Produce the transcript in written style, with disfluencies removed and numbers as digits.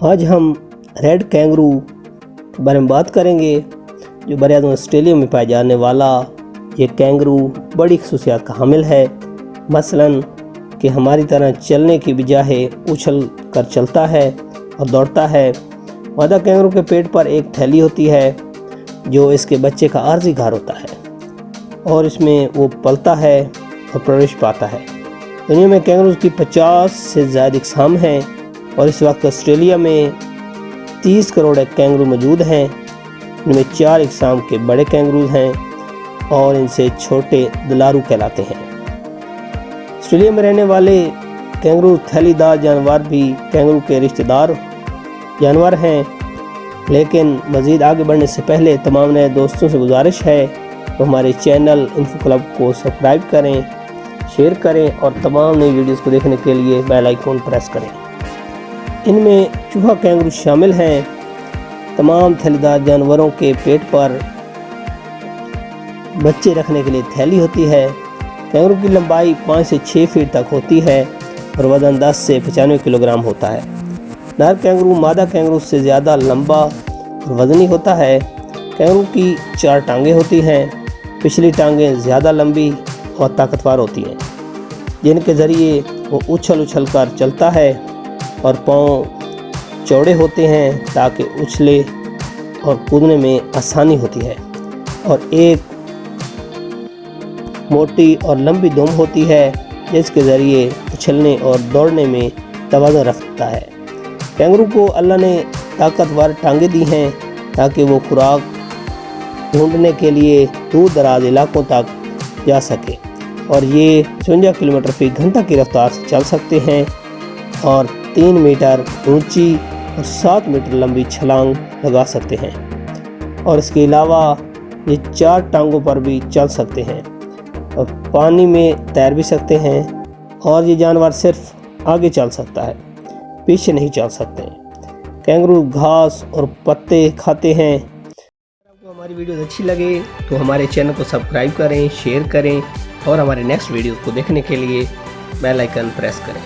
آج ہم red kangaroo کے بارے میں بات کریں گے، جو براعظم آسٹریلیا میں پایا جانے والا یہ کینگرو بڑی خصوصیات کا حامل ہے۔ مثلاً کہ ہماری طرح چلنے کی بجائے اچھل کر چلتا ہے اور دوڑتا ہے۔ مادہ کینگرو کے پیٹ پر ایک تھیلی ہوتی ہے جو اس کے بچے کا عارضی گھر ہوتا ہے اور اس میں وہ پلتا ہے اور پرورش پاتا ہے۔ دنیا میں کینگروز کی 50 سے زائد اقسام ہیں اور اس وقت آسٹریلیا میں 30 کروڑ کینگرو موجود ہیں۔ ان میں 4 اقسام کے بڑے کینگروز ہیں اور ان سے چھوٹے دلارو کہلاتے ہیں۔ آسٹریلیا میں رہنے والے کینگرو تھیلی دار جانور بھی کینگرو کے رشتہ دار جانور ہیں، لیکن مزید آگے بڑھنے سے پہلے تمام نئے دوستوں سے گزارش ہے کہ ہمارے چینل انفو کلب کو سبسکرائب کریں، شیئر کریں اور تمام نئی ویڈیوز کو دیکھنے کے لیے بیل آئیکن پریس کریں۔ ان میں چوہا کینگرو شامل ہیں۔ تمام تھیلی دار جانوروں کے پیٹ پر بچے رکھنے کے لیے تھیلی ہوتی ہے۔ کینگرو کی لمبائی 5 سے 6 فٹ تک ہوتی ہے اور وزن 10 سے 95 کلو گرام ہوتا ہے۔ نر کینگرو مادہ کینگرو سے زیادہ لمبا اور وزنی ہوتا ہے۔ کینگرو کی 4 ٹانگیں ہوتی ہیں۔ پچھلی ٹانگیں زیادہ لمبی اور طاقتور ہوتی ہیں، جن کے ذریعے وہ اچھل کر چلتا ہے، اور پاؤں چوڑے ہوتے ہیں تاکہ اچھلے اور کودنے میں آسانی ہوتی ہے، اور ایک موٹی اور لمبی دم ہوتی ہے جس کے ذریعے اچھلنے اور دوڑنے میں توازن رکھتا ہے۔ کینگرو کو اللہ نے طاقتور ٹانگیں دی ہیں تاکہ وہ خوراک ڈھونڈنے کے لیے دور دراز علاقوں تک جا سکے، اور یہ 55 کلومیٹر فی گھنٹہ کی رفتار سے چل سکتے ہیں اور 3 میٹر اونچی اور 7 میٹر لمبی چھلانگ لگا سکتے ہیں، اور اس کے علاوہ یہ 4 ٹانگوں پر بھی چل سکتے ہیں اور پانی میں تیر بھی سکتے ہیں، اور یہ جانور صرف آگے چل سکتا ہے، پیچھے نہیں چل سکتے ہیں۔ کینگرو گھاس اور پتے کھاتے ہیں۔ اگر آپ کو ہماری ویڈیوز اچھی لگے تو ہمارے چینل کو سبسکرائب کریں، شیئر کریں اور ہمارے نیکسٹ ویڈیوز کو دیکھنے کے لیے بیل آئیکن پریس کریں۔